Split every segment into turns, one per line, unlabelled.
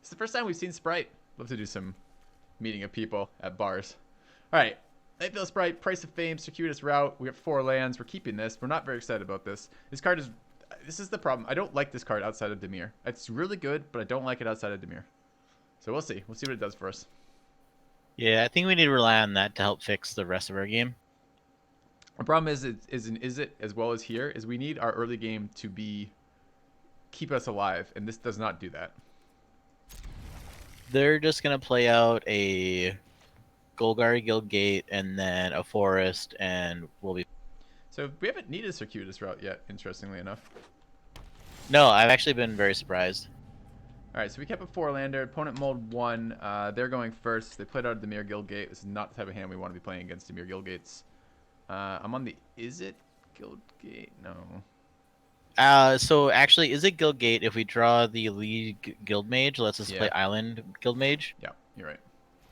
It's the first time we've seen Sprite. Love to do some meeting of people at bars. All right. Nightfield Sprite, Price of Fame, Circuitous Route. We have 4 lands. We're keeping this. We're not very excited about this. This card is... This is the problem. I don't like this card outside of Dimir. It's really good, but I don't like it outside of Dimir. So we'll see. We'll see what it does for us.
Yeah, I think we need to rely on that to help fix the rest of our game.
The problem is it as well as here is we need our early game to be keep us alive, and this does not do that.
They're just gonna play out a Golgari Guildgate and then a forest, and we'll be.
So we haven't needed a circuitous route yet, interestingly enough.
No, I've actually been very surprised.
All right, so we kept a 4-lander. Opponent mulled 1. They're going first. They played out Dimir Guildgate. This is not the type of hand we want to be playing against Dimir Guildgates. I'm on the... Is it Guildgate? No.
So actually, is it Guildgate if we draw the lead Guild Mage? Let's just play Island Guild Mage.
Yeah, you're right.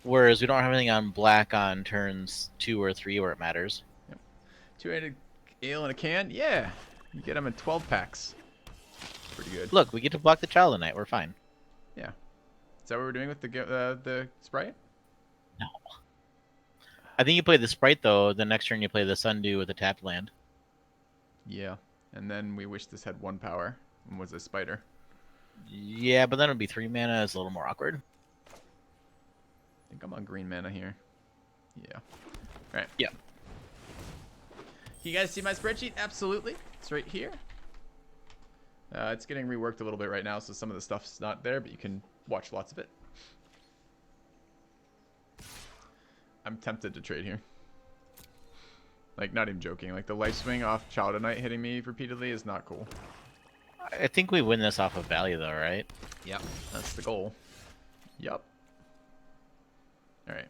Whereas we don't have anything on black on turns 2 or 3 where it matters.
Yep. 2-handed ale in a can? Yeah. You get them in 12 packs. Pretty good.
Look, we get to block the Child Knight. We're fine.
Yeah. Is that what we're doing with the Sprite?
No. I think you play the Sprite, though. The next turn you play the Sundew with a tapped land.
Yeah. And then we wish this had 1 power and was a spider.
Yeah, but then it would be 3 mana. It's a little more awkward.
I think I'm on green mana here. Yeah. All right.
Yeah.
Can you guys see my spreadsheet? Absolutely. It's right here. It's getting reworked a little bit right now, so some of the stuff's not there, but you can watch lots of it. I'm tempted to trade here. Like, not even joking. Like, the life swing off Child of Night hitting me repeatedly is not cool.
I think we win this off of value, though, right?
Yep. That's the goal. Yep. All right.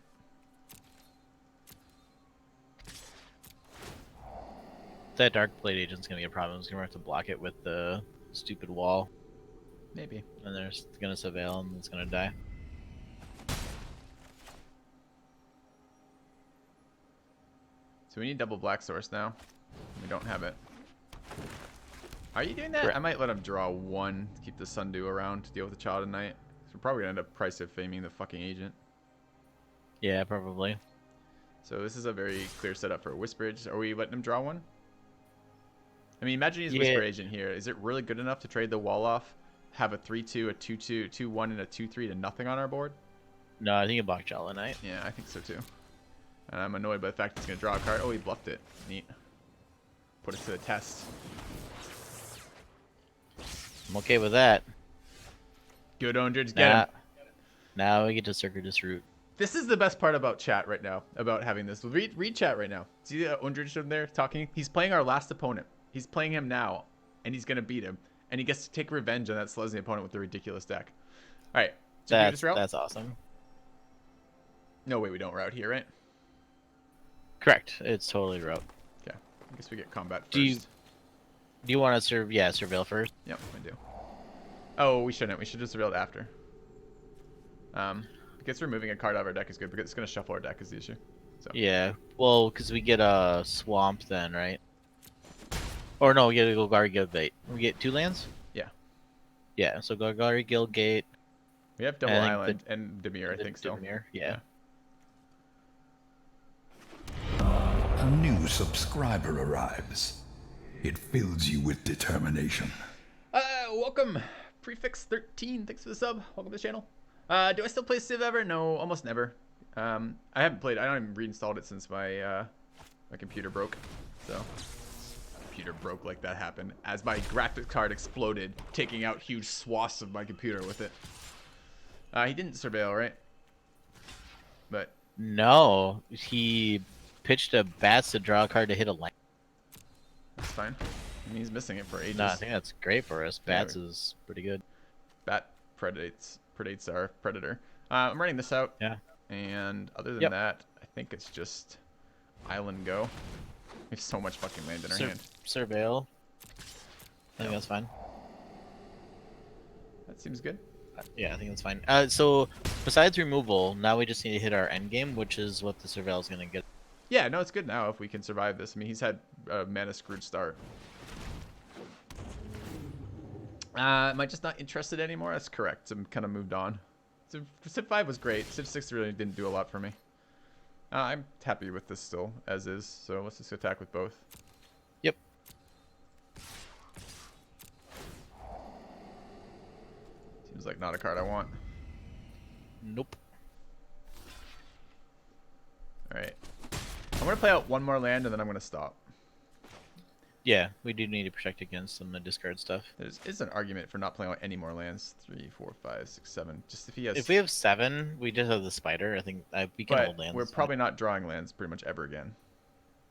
That Dark Blade Agent's going to be a problem. It's going to have to block it with the stupid wall.
Maybe.
And they're going to Surveil, and it's going to die.
So we need double black source now. We don't have it. Are you doing that?
Correct.
I might let him draw 1 to keep the Sundew around to deal with the Child of Night. So we're probably going to end up price of faming the fucking agent.
Yeah, probably.
So this is a very clear setup for a Whisperage. Are we letting him draw 1? I mean, imagine he's Whisper Agent here. Is it really good enough to trade the wall off, have a 3-2, a 2-2, 2-1, and a 2-3 to nothing on our board?
No, I think you block Child Knight.
Yeah, I think so too. And I'm annoyed by the fact he's going to draw a card. Oh, he bluffed it. Neat. Put it to the test.
I'm okay with that.
Good, Ondridge. Get him.
Now we get to Circuitous Route.
This is the best part about chat right now, about having this. Read chat right now. See Ondridge over there talking? He's playing our last opponent. He's playing him now, and he's going to beat him. And he gets to take revenge on that Slezny opponent with the ridiculous deck. All right.
That's awesome.
No way we don't route here, right?
Correct. It's totally route.
Okay. I guess we get combat first.
Do you want to surveil first?
Yep, I do. Oh, we shouldn't. We should just surveil after. I guess removing a card out of our deck is good because it's going to shuffle our deck is the issue. So.
Yeah. Well, because we get a swamp then, right? Or no, we get a Golgari Guildgate. We get 2 lands?
Yeah.
Yeah, so Golgari Guildgate.
We have Double Island and Dimir, I think still.
Dimir, yeah.
A new subscriber arrives. It fills you with determination.
Welcome, Prefix 13. Thanks for the sub. Welcome to the channel. Do I still play Civ ever? No, almost never. I haven't played. I don't even reinstalled it since my my computer broke. So computer broke like that happened as my graphics card exploded, taking out huge swaths of my computer with it. He didn't surveil, right? But
no, he pitched a Bats to draw a card to hit a land.
that's fine. I mean, he's missing it for ages.
No, I think that's great for us. Bats is pretty good.
Bat predates our predator. I'm running this out.
Yeah.
And other than that, I think it's just Island go. We have so much fucking land in our hand.
Surveil. I think that's fine.
That seems good.
Yeah, I think that's fine. So besides removal, now we just need to hit our end game, which is what the Surveil is gonna get.
Yeah, no, it's good now if we can survive this. I mean, he's had a mana screwed start. Am I just not interested anymore? That's correct. I'm kind of moved on. Civ 5 was great. Civ 6 really didn't do a lot for me. I'm happy with this still, as is. So let's just attack with both.
Yep.
Seems like not a card I want.
Nope.
Alright. I'm going to play out one more land, and then I'm going to stop.
Yeah, we do need to protect against some of the discard stuff.
There is an argument for not playing out any more lands. 3, 4, 5, 6, 7. Just if he has...
If we have 7, we just have the spider. I think we can hold
But
lands.
we're probably not drawing lands pretty much ever again.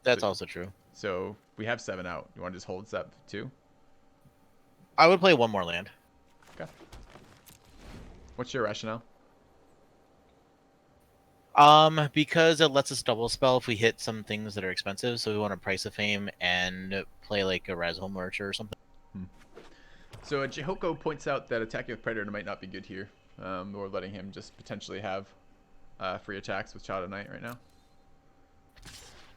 That's also true.
So we have 7 out. You want to just hold Sep 2?
I would play one more land.
Okay. What's your rationale?
Because it lets us double spell if we hit some things that are expensive. So we want to Price of Fame and play like a Razhol Archer or something.
So Jehoko points out that attacking with Predator might not be good here. Or letting him just potentially have free attacks with Shadow Knight right now.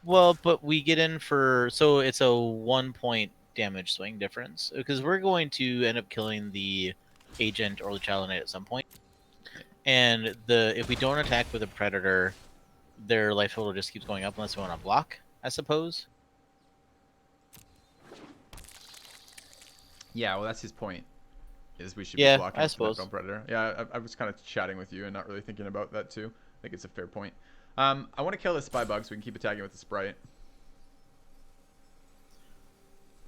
Well, but we get in for... So it's a 1-point damage swing difference. Because we're going to end up killing the Agent or the Shadow Knight at some point. And if we don't attack with a Predator, their life total just keeps going up unless we want to block, I suppose.
Yeah, well, that's his point. Is we should
Yeah,
be blocking
I
with
suppose.
Nightbound Predator. Yeah, I was kind of chatting with you and not really thinking about that too. I think it's a fair point. I want to kill this Spy Bug so we can keep attacking with the Sprite.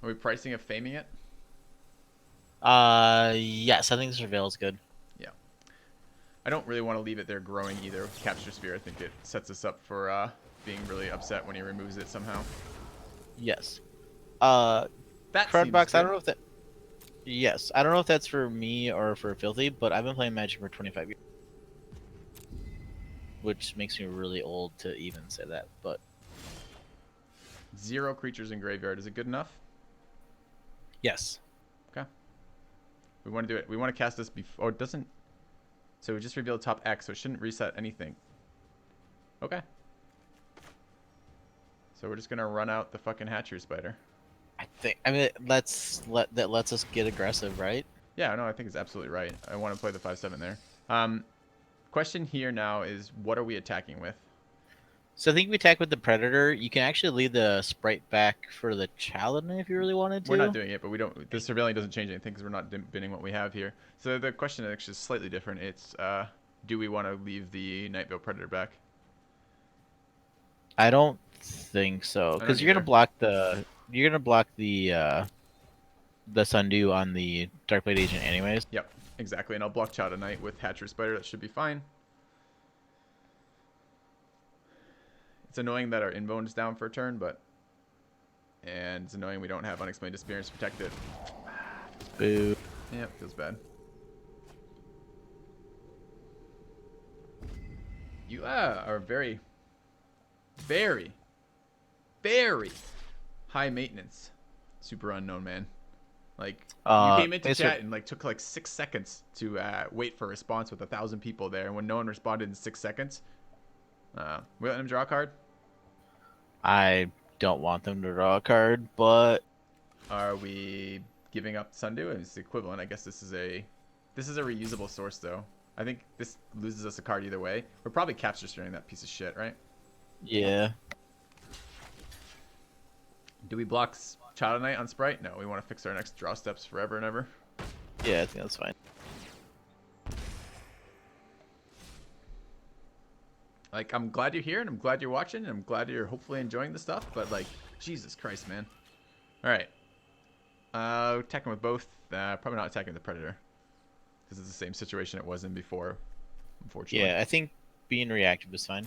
Are we pricing of faming it?
Yes, I think Surveil is good.
Yeah. I don't really want to leave it there growing either with Capture Sphere. I think it sets us up for being really upset when he removes it somehow.
Yes.
That
Card box, I
good.
don't know if that... Yes, I don't know if that's for me or for Filthy, but I've been playing Magic for 25 years. Which makes me really old to even say that, but...
0 creatures in graveyard. Is it good enough?
Yes.
Okay. We want to do it. We want to cast this before... Oh, it doesn't... So we just revealed top X, so it shouldn't reset anything. Okay. So we're just going to run out the fucking Hatchery Spider.
I mean, that lets us get aggressive, right?
Yeah, no, I think it's absolutely right. I want to play the 5/7 there. Question here now is, what are we attacking with?
So I think we attack with the Predator. You can actually leave the Sprite back for the Chaladan if you really wanted to.
We're not doing it, but we don't. The surveilling doesn't change anything because we're not binning what we have here. So the question actually is slightly different. It's, do we want to leave the Nightveil Predator back?
I don't think so, because you're gonna block the Sundew on the Darkblade Agent anyways.
Yep, exactly. And I'll block Shadow Knight with Hatcher Spider. That should be fine. It's annoying that our Invone is down for a turn, but... And it's annoying we don't have Unexplained Disappearance to protect it.
Boo.
Yeah, feels bad. You are very, very, very high maintenance. Super unknown, man. Like, you came into chat and like took like 6 seconds to wait for a response with 1,000 people there, and when no one responded in 6 seconds, we let him draw a card.
I don't want them to draw a card, but
Are we giving up Sundew? It's the equivalent. I guess this is a reusable source though. I think this loses us a card either way. We're probably capture steering that piece of shit, right?
yeah.
Do we block Shadow Knight on Sprite? No, we want to fix our next draw steps forever and ever.
Yeah, I think that's fine.
Like, I'm glad you're here and I'm glad you're watching and I'm glad you're hopefully enjoying the stuff, but like, Jesus Christ, man. Alright. Attacking with both. Probably not attacking the Predator. Because it's the same situation it was in before, unfortunately.
Yeah, I think being reactive is fine.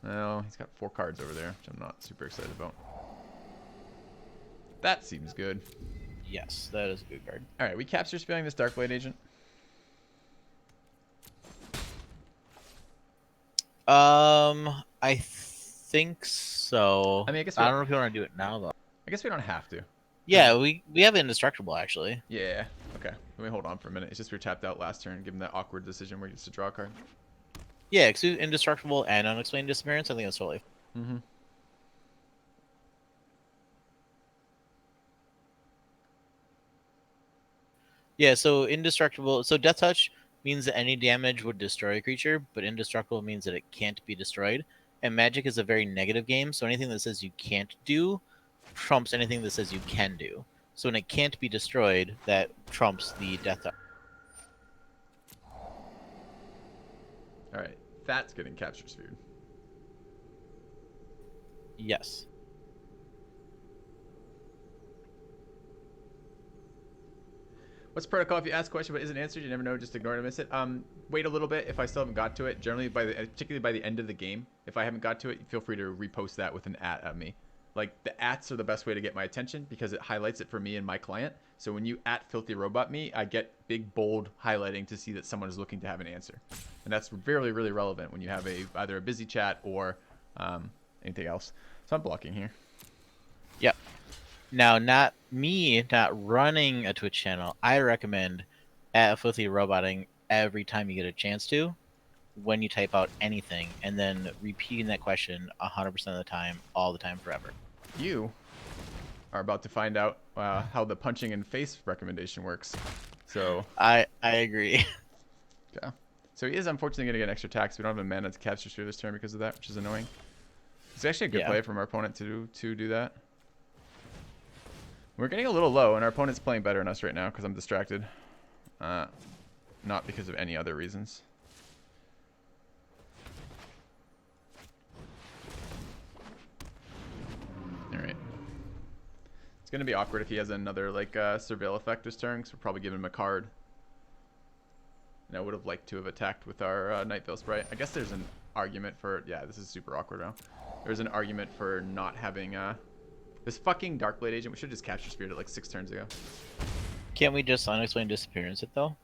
Well, he's got 4 cards over there, which I'm not super excited about. That seems good.
Yes, that is a good card.
Alright, we capture spelling this Darkblade Agent.
I think so.
I mean, I guess
I don't know if you want to do it now though.
I guess we don't have to.
Yeah, we have Indestructible actually.
Yeah, okay. Let me hold on for a minute. It's just we were tapped out last turn, given that awkward decision where he gets to draw a card.
Yeah, because Indestructible and Unexplained Disappearance, I think that's totally.
Mm-hmm.
Yeah, so Indestructible. So Death Touch means that any damage would destroy a creature, but indestructible means that it can't be destroyed. And Magic is a very negative game, so anything that says you can't do trumps anything that says you can do. So when it can't be destroyed, that trumps the death.
All right, that's getting capture sphered.
Yes.
What's protocol if you ask a question but isn't answered? You never know, just ignore it and miss it. Wait a little bit if I still haven't got to it. Generally, particularly by the end of the game, if I haven't got to it, feel free to repost that with an at me. Like, the ats are the best way to get my attention because it highlights it for me and my client. So when you at FilthyRobot me, I get big, bold highlighting to see that someone is looking to have an answer. And that's really, really relevant when you have either a busy chat or anything else. So I'm blocking here.
Yep. Now, not running a Twitch channel. I recommend at FilthyRoboting every time you get a chance to, when you type out anything, and then repeating that question 100% of the time, all the time, forever.
You are about to find out how the punching in face recommendation works. So
I agree.
yeah. So he is unfortunately going to get an extra tax. We don't have a mana to capture sphere this turn because of that, which is annoying. It's actually a good play from our opponent to do that. We're getting a little low, and our opponent's playing better than us right now because I'm distracted. Not because of any other reasons. Alright. It's going to be awkward if he has another, like, Surveil effect this turn, because we'll probably give him a card. And I would have liked to have attacked with our Night Veil Sprite. I guess there's an argument for... Yeah, this is super awkward now. There's an argument for not having... this fucking Darkblade agent, we should just capture Spirit it like 6 turns ago.
Can't we just unexplained disappearance it, though?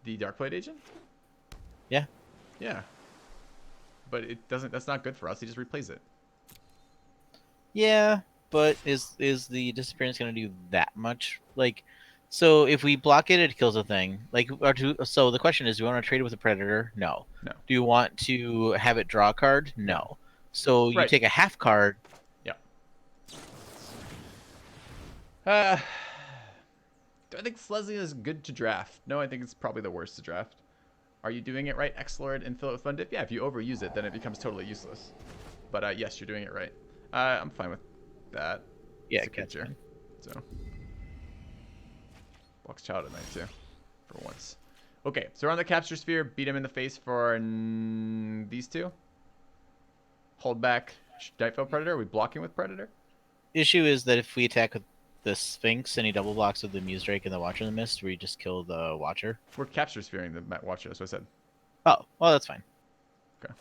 The Darkblade agent?
Yeah.
Yeah. But it doesn't... That's not good for us. He just replays it.
Yeah, but is the disappearance going to do that much? Like, so if we block it, it kills a thing. Like, so the question is, do you want to trade it with a Predator? No.
No.
Do you want to have it draw a card? No. So you take a half card.
Yeah. Do I think Slesley is good to draft? No, I think it's probably the worst to draft. Are you doing it right, X-Lord, and fill it with Fun Dip? Yeah, if you overuse it, then it becomes totally useless. But yes, you're doing it right. I'm fine with that.
Yeah,
creature. So blocks Child at night too, for once. Okay, so we're on the capture sphere. Beat him in the face for these two. Hold back Nightfell Predator. Are we blocking with Predator?
Issue is that if we attack with the Sphinx and he double blocks with the Muse Drake and the Watcher in the Mist, we just kill the Watcher.
We're capture sphering the Watcher. That's what I said.
Oh, well, that's fine.
Okay.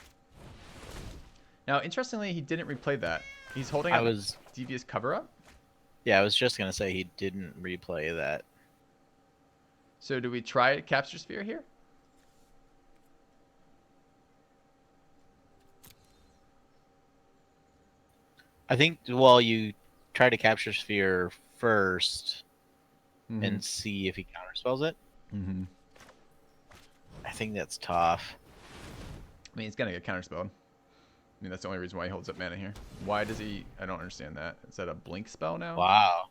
Now, interestingly, he didn't replay that. He's holding up Devious Cover Up.
Yeah, I was just gonna say he didn't replay that.
So do we try capture sphere here?
I think, well, you try to capture sphere first and see if he counterspells it. I think that's tough.
I mean, he's gonna get counterspelled. I mean, that's the only reason why he holds up mana here. Why does he? I don't understand that. Is that a blink spell now?
Wow.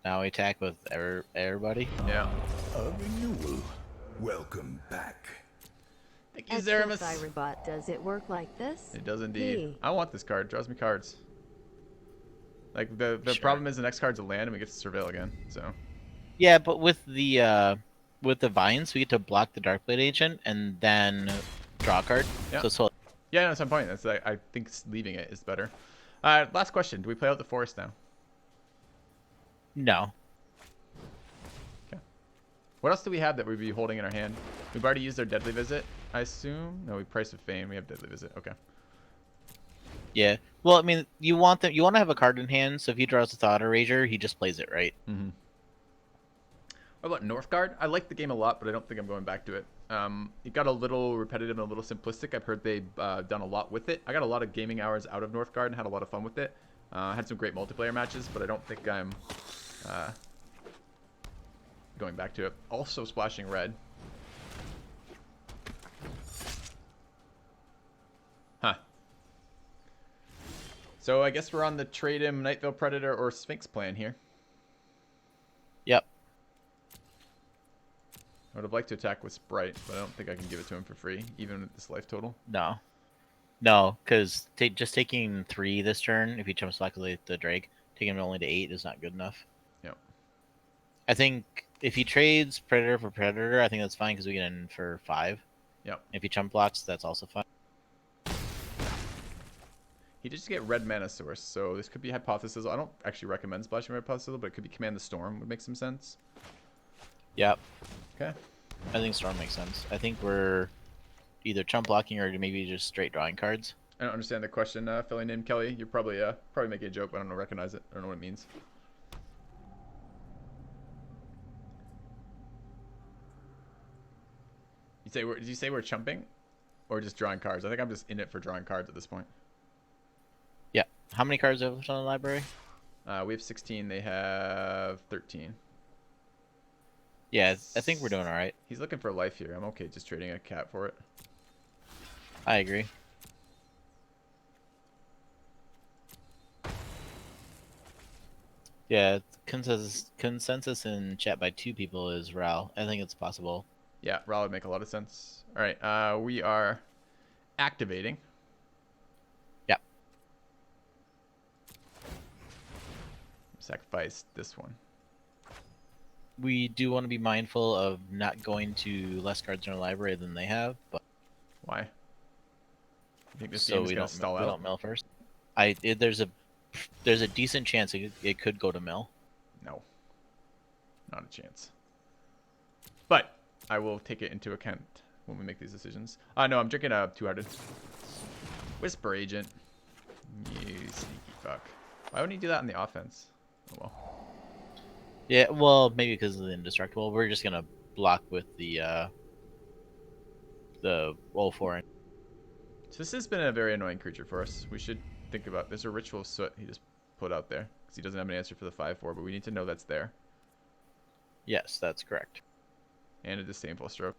Now we attack with everybody?
Yeah.
A renewal. Welcome back.
Thank you, Zeramus.
FilthyRobot, does it work like this?
It does indeed.
Hey.
I want this card. Draws me cards. Like, the problem is the next card's a land and we get to surveil again, so.
Yeah, but with the vines, we get to block the Darkblade agent and then draw a card.
Yeah.
So
Yeah, no, at some point. That's I think leaving it is better. Last question. Do we play out the forest now?
no.
Okay. What else do we have that we'd be holding in our hand? We've already used our Deadly Visit, I assume. No, we Price of Fame. We have Deadly Visit. Okay.
Yeah. Well, I mean, you want to have a card in hand, so if he draws a Thought Erasure, he just plays it, right?
What about Northgard? I like the game a lot, but I don't think I'm going back to it. It got a little repetitive and a little simplistic. I've heard they've done a lot with it. I got a lot of gaming hours out of Northgard and had a lot of fun with it. Had some great multiplayer matches, but I don't think I'm going back to it. Also splashing red. Huh. So I guess we're on the trade him Nightveil Predator or Sphinx plan here.
Yep.
I would have liked to attack with Sprite, but I don't think I can give it to him for free, even with this life total.
No. No, because just taking 3 this turn, if he jumps back with the Drake, taking him only to 8 is not good enough.
Yep.
I think if he trades Predator for Predator, I think that's fine because we get in for 5.
Yep.
If he chump blocks, that's also fine.
He did just get red mana source, so this could be Hypothesis. I don't actually recommend splashing Red Hypothesis, but it could be Command the Storm. Would make some sense.
Yep.
Okay.
I think Storm makes sense. I think we're either chump blocking or maybe just straight drawing cards.
I don't understand the question, Philly named Kelly. You're probably making a joke, but I don't recognize it. I don't know what it means. Did you say we're chumping, or just drawing cards? I think I'm just in it for drawing cards at this point.
Yeah. How many cards do we have left on the library?
We have 16. They have 13.
Yeah, I think we're doing all right.
He's looking for life here. I'm okay just trading a cat for it.
I agree. Yeah, consensus in chat by 2 people is Ral. I think it's possible.
Yeah, Raw would make a lot of sense. All right, we are activating.
Yep.
Sacrifice this one.
We do want to be mindful of not going to less cards in our library than they have, but
Why? You think this
so
game is
we
gonna
don't
stall
we
out?
don't mill first. There's a decent chance it could go to mill.
No, not a chance. But I will take it into account when we make these decisions. No, I'm drinking a two-hearted Whisper Agent. You sneaky fuck. Why wouldn't he do that in the offense? Oh well.
Yeah, well, maybe because of the indestructible. We're just gonna block with the roll 4.
So this has been a very annoying creature for us. We should think about. There's a Ritual Soot he just put out there because he doesn't have an answer for the 5/4, but we need to know that's there.
Yes, that's correct.
And a Disdainful Stroke.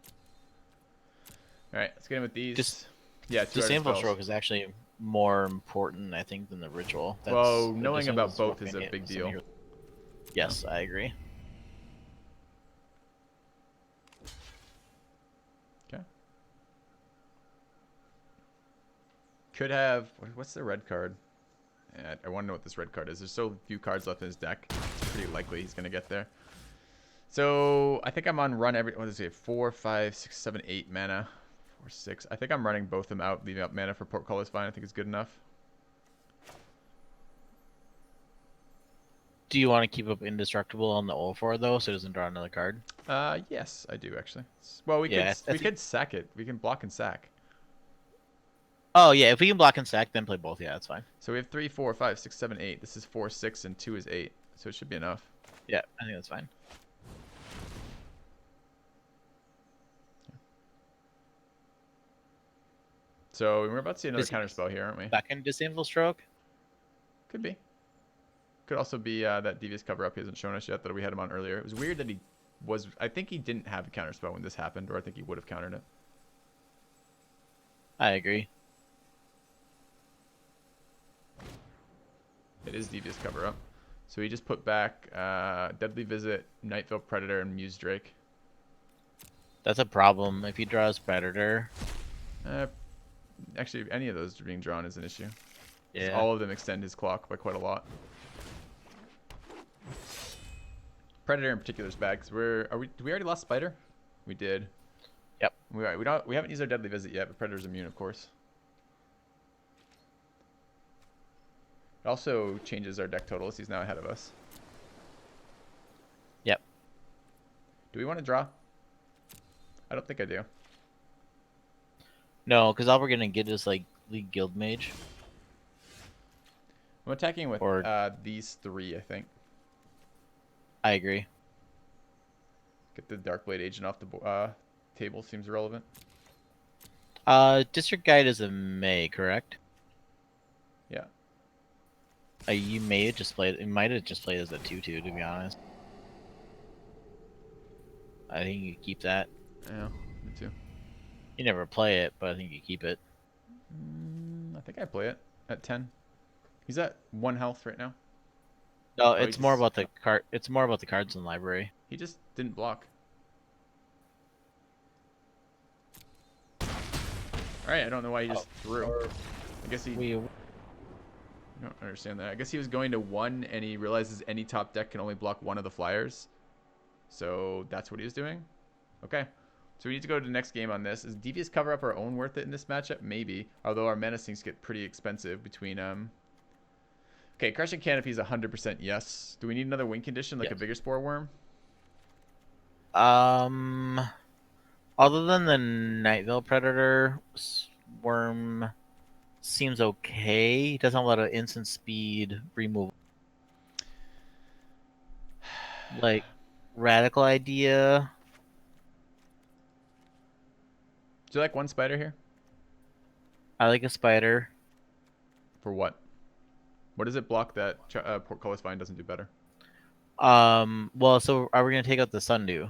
All right, let's get in with these.
The Disdainful Stroke is actually more important, I think, than the Ritual.
Well, knowing about both is a big deal.
Yes, I agree.
Okay. Could have. What's the red card? I want to know what this red card is. There's so few cards left in his deck. It's pretty likely he's going to get there. So I think I'm on run every. What is it? 4, 5, 6, 7, 8 mana. 4, 6. I think I'm running both of them out. Leaving out mana for Portcullis Vine. I think is good enough.
Do you want to keep up indestructible on the O4 though, so it doesn't draw another card?
Yes, I do actually. Well, we could sack it. We can block and sack.
Oh yeah, if we can block and sack, then play both. Yeah, that's fine.
So we have 3, 4, 5, 6, 7, 8. This is 4, 6, and 2 is 8. So it should be enough.
Yeah, I think that's fine.
So we're about to see another counterspell here, aren't we?
Second Disdainful Stroke?
Could be. Could also be that Devious Cover-Up he hasn't shown us yet that we had him on earlier. It was weird that he was... I think he didn't have a counterspell when this happened, or I think he would have countered it.
I agree.
It is Devious Cover-Up. So he just put back Deadly Visit, Nightveil Predator, and Muse Drake.
That's a problem. If he draws Predator...
Actually, any of those being drawn is an issue.
Yeah.
All of them extend his clock by quite a lot. Predator in particular is bad because did we already lost Spider? We did.
Yep.
We haven't used our Deadly Visit yet, but Predator's immune, of course. It also changes our deck totals. He's now ahead of us.
Yep.
Do we want to draw? I don't think I do.
No, because all we're gonna get is like League Guild Mage.
I'm attacking with these 3, I think.
I agree.
Get the Darkblade Agent off the table seems relevant.
District Guide is a May, correct?
Yeah.
You may have just played. It might have just played as a 2/2, to be honest. I think you keep that.
Yeah, me too.
You never play it, but I think you keep it.
I think I play it at 10. He's at 1 health right now.
No,
Oh,
it's more about the card. It's more about the cards in the library.
He just didn't block. Alright, I don't know why he just threw.
Or
I guess he...
we
I don't understand that. I guess he was going to 1 and he realizes any top deck can only block 1 of the flyers. So that's what he was doing. Okay. So we need to go to the next game on this. Is Devious Cover Up our own worth it in this matchup? Maybe. Although our menacings get pretty expensive between... Okay, Crushing Canopy is 100% yes. Do we need another win condition like a
Yes.
Vigor Spore Worm?
Other than the Nightville Predator, Worm seems okay. He doesn't have a lot of instant speed removal. Like, Radical Idea.
Do you like 1 spider here?
I like a spider.
For what? What does it block that Portcullis Vine doesn't do better?
Well, so are we gonna take out the Sundew?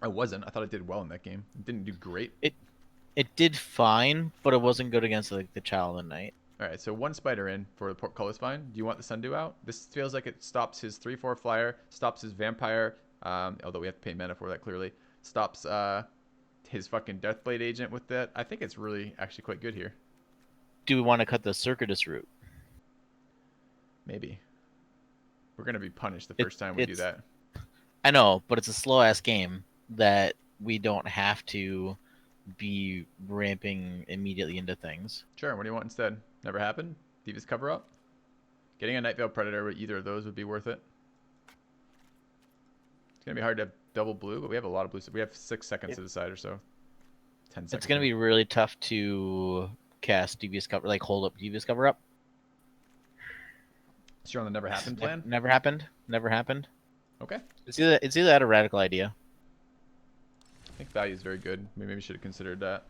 I wasn't. I thought it did well in that game. It didn't do great.
It did fine, but it wasn't good against like the Child of the Night.
Alright, so 1 spider in for the Portcullis Vine. Do you want the Sundew out? This feels like it stops his 3/4 flyer, stops his vampire, although we have to pay mana for that clearly. Stops his fucking Deathblade agent with that. I think it's really actually quite good here.
Do we want to cut the Circuitous route?
Maybe. We're going to be punished the first time we do that.
I know, but it's a slow ass game that we don't have to be ramping immediately into things.
Sure, what do you want instead? Never happened? Devious Cover Up? Getting a Nightveil Predator with either of those would be worth it. It's going to be hard to have double blue, but we have a lot of blue. We have 6 seconds to decide or so. 10 seconds.
It's going to be really tough to cast Devious Cover, like hold up Devious Cover Up.
So you're on the Never Happened plan?
Never happened. Never happened.
Okay.
It's either that or Radical Idea.
I think value is very good. We maybe should have considered that.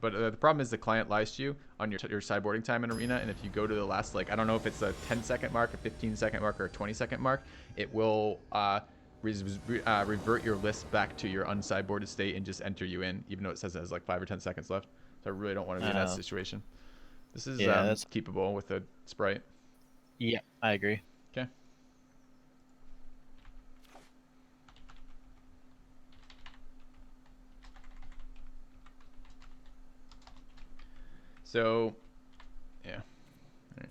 But the problem is the client lies to you on your sideboarding time in Arena, and if you go to the last, like, I don't know if it's a 10-second mark, a 15-second mark, or a 20-second mark, it will revert your list back to your unsideboarded state and just enter you in, even though it says it has like 5 or 10 seconds left. So I really don't want to be in that situation. This is that's keepable with a Sprite.
Yeah, I agree.
Okay. So, yeah. All right.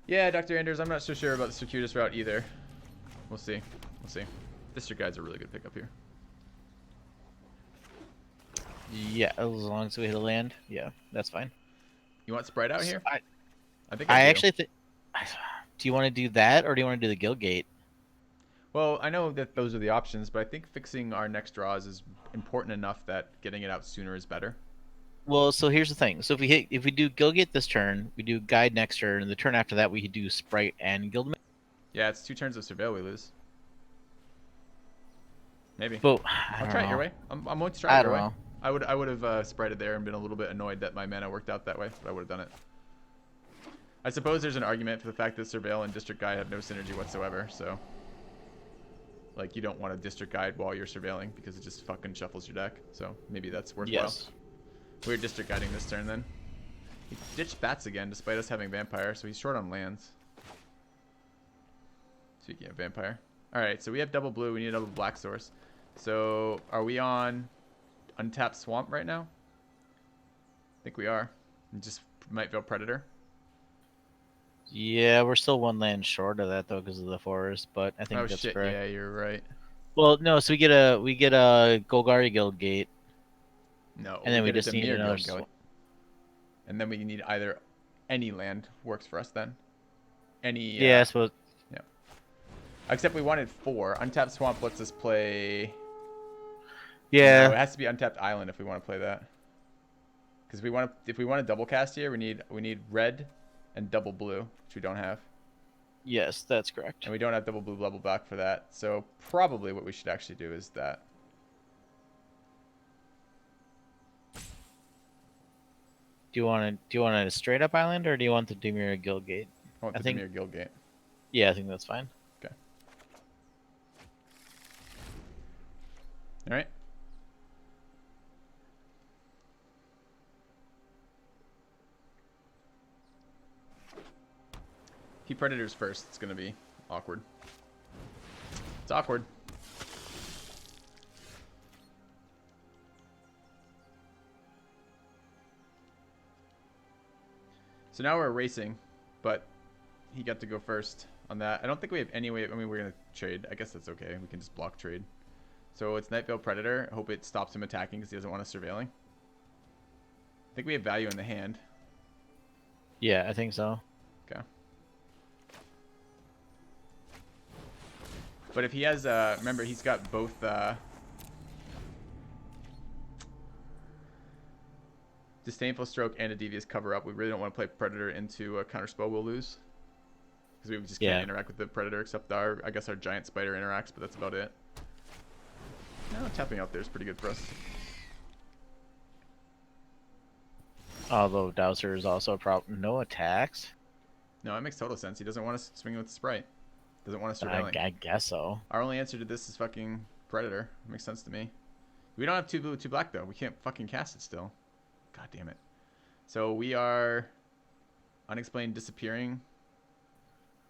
Yeah, Dr. Anders, I'm not so sure about the circuitous route either. We'll see. We'll see. District Guide's a really good pickup here.
Yeah, as long as we hit a land, yeah, that's fine.
You want Sprite out here? I think
I
do.
actually think. Do you want to do that, or do you want to do the Guild Gate?
Well, I know that those are the options, but I think fixing our next draws is important enough that getting it out sooner is better.
Well, so here's the thing. So if we do Guild Gate this turn, we do Guide next turn, and the turn after that we could do Sprite and Guildmate.
Yeah, it's 2 turns of Surveil we lose. Maybe.
But
I'll try it your way. I'm going to try it your way.
I don't know.
I would have sprited there and been a little bit annoyed that my mana worked out that way, but I would have done it. I suppose there's an argument for the fact that Surveil and District Guide have no synergy whatsoever, so... Like, you don't want to District Guide while you're surveilling, because it just fucking shuffles your deck, so maybe that's worthwhile.
Yes.
We're District Guiding this turn, then. He ditched Bats again, despite us having Vampire, so he's short on lands. Speaking of Vampire. Alright, so we have double blue, we need a double black source. So, are we on Untapped Swamp right now? I think we are. And just might Veil Predator.
Yeah, we're still 1 land short of that though because of the forest, but I think that's
shit,
correct.
yeah, you're right.
Well, no, so we get a Golgari Guild Gate.
No,
and then we
get a
just need
Dimir
another
Guild Gate. And then we need either any land works for us then. Any
yeah, I suppose.
Yeah. Except we wanted 4. Untapped Swamp lets us play.
Yeah.
No, it has to be Untapped Island if we want to play that. Because if we want to double cast here, we need red and double blue, which we don't have.
Yes, that's correct.
And we don't have double blue, double black for that. So probably what we should actually do is that.
Do you want a straight up island, or do you want the Dimir Guild Gate?
I want the Dimir Guild Gate.
Yeah, I think that's fine.
Okay. All right. He Predators first. It's going to be awkward. It's awkward. So now we're racing, but he got to go first on that. I don't think we have any way. I mean, we're gonna trade. I guess that's okay. We can just block trade. So it's Nightvale Predator. I hope it stops him attacking because he doesn't want us surveilling. I think we have value in the hand.
Yeah, I think so.
Okay. But if he has, remember, he's got both, Disdainful Stroke and a Devious Cover Up. We really don't want to play Predator into a Counterspell we'll lose. Because we just can't interact with the Predator except our, I guess our Giant Spider interacts, but that's about it. No, tapping out there is pretty good for us.
Although Dowser is also a problem. No attacks?
No, it makes total sense. He doesn't want us swinging with the Sprite. Doesn't want us surveilling.
I guess so.
Our only answer to this is fucking Predator. It makes sense to me. We don't have 2 blue, 2 black, though. We can't fucking cast it still. God damn it. So we are Unexplained Disappearing.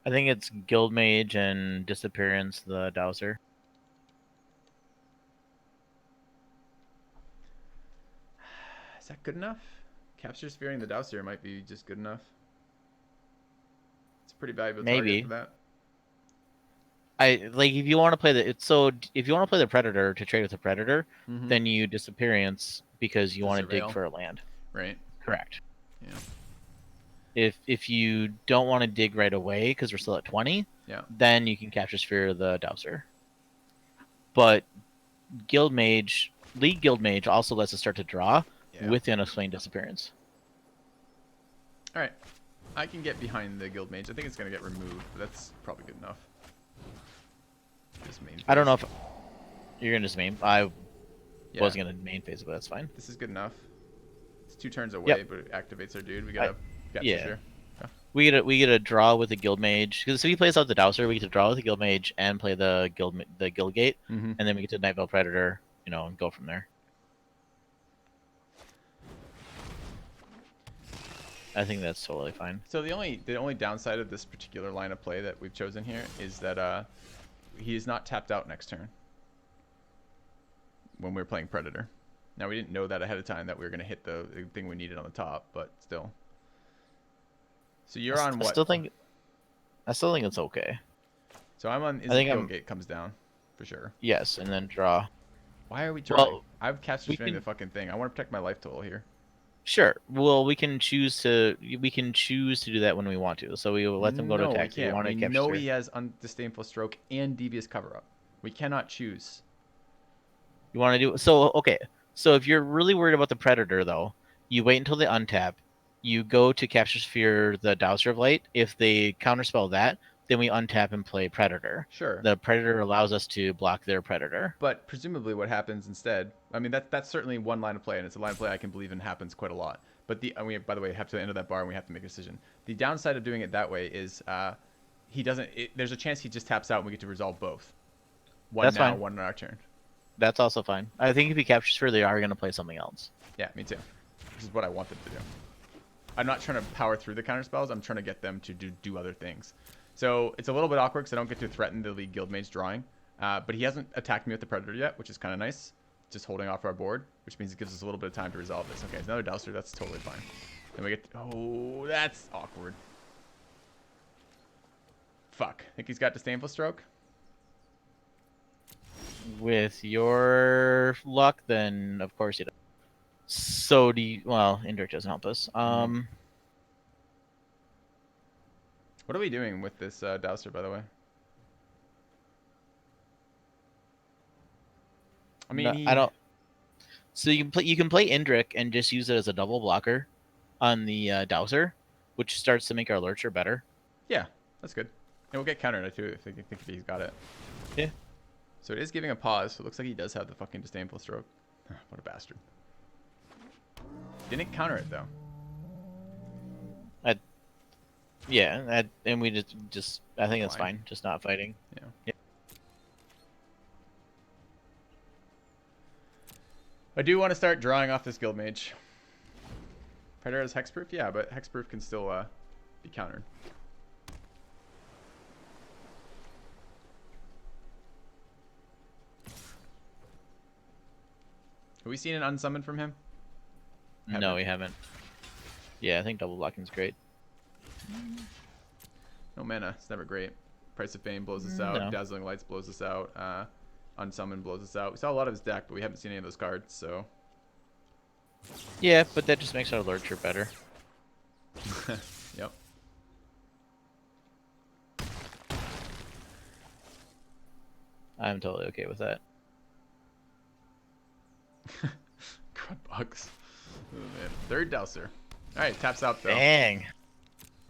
I think it's Guild Mage and Disappearance, the Dowser.
Is that good enough? Capture Sphearing the Dowser might be just good enough. It's a pretty valuable
Maybe.
target for that.
If you want to play if you want to play the Predator to trade with the Predator, then you Disappearance because you want to dig for a land.
Right.
Correct.
Yeah.
If you don't want to dig right away because we're still at 20, then you can Capture Sphere the Dowser. But League Guild Mage also lets us start to draw with Unexplained Disappearance.
All right. I can get behind the Guild Mage. I think it's going to get removed, but that's probably good enough. Just main phase.
I don't know if you're going to just main. I was going to main phase, but that's fine.
This is good enough. It's 2 turns away, but it activates our dude. We got to sure.
We get a draw with the Guild Mage because if he plays out the Dowser, we get to draw with the Guild Mage and play the Guild Gate, and then we get to Nightvale Predator, and go from there. I think that's totally fine.
So the only downside of this particular line of play that we've chosen here is that he is not tapped out next turn when we're playing Predator. Now we didn't know that ahead of time that we were going to hit the thing we needed on the top, but still. So you're on what?
I still think it's okay.
So I'm on. Guild Gate comes down, for sure.
Yes, and then draw.
Why are we drawing?
Well,
I've captured the fucking thing. I want to protect my life total here.
Sure. Well, we can choose to do that when we want to. So we will let them go to attack.
We know he has Disdainful Stroke and Devious Cover Up. We cannot choose.
You want to do so? Okay. So if you're really worried about the Predator, though, you wait until they untap. You go to Capture Sphere the Dowser of Light. If they counterspell that, then we untap and play Predator.
Sure.
The Predator allows us to block their Predator.
But presumably what happens instead, I mean, that's certainly one line of play, and it's a line of play I can believe in happens quite a lot. But we, by the way, have to enter that bar, and we have to make a decision. The downside of doing it that way is there's a chance he just taps out, and we get to resolve both. One on our turn.
That's also fine. I think if he captures Sphere, they are going to play something else.
Yeah, me too. This is what I want them to do. I'm not trying to power through the counterspells. I'm trying to get them to do other things. So it's a little bit awkward because I don't get to threaten the League Guild Mage drawing. But he hasn't attacked me with the Predator yet, which is kind of nice. Just holding off our board, which means it gives us a little bit of time to resolve this. Okay, it's another Dowser. That's totally fine. Then we get... Oh, that's awkward. Fuck. Think he's got Disdainful Stroke?
With your luck, then of course he does. So do you... Well, Indirect doesn't help us.
What are we doing with this Dowser, by the way? I mean,
I don't... So you can play Indrik and just use it as a double blocker on the Dowser, which starts to make our Lurcher better.
Yeah, that's good. And we'll get countered too if he's got it.
Yeah.
So it is giving a pause, so it looks like he does have the fucking Disdainful Stroke. What a bastard. Didn't counter it though.
Yeah, and we just I think that's fine. Just not fighting.
Yeah. I do want to start drawing off this Guild Mage. Predator is hexproof? Yeah, but hexproof can still be countered. Have we seen an unsummon from him?
No, we haven't. Yeah, I think double blocking's great.
No mana. It's never great. Price of Fame blows us out.
No.
Dazzling Lights blows us out. Unsummon blows us out. We saw a lot of his deck, but we haven't seen any of those cards, so...
Yeah, but that just makes our lurcher better.
Yep.
I'm totally okay with that.
God bugs. Oh, man. Third Dowser. Alright, taps out though.
Dang.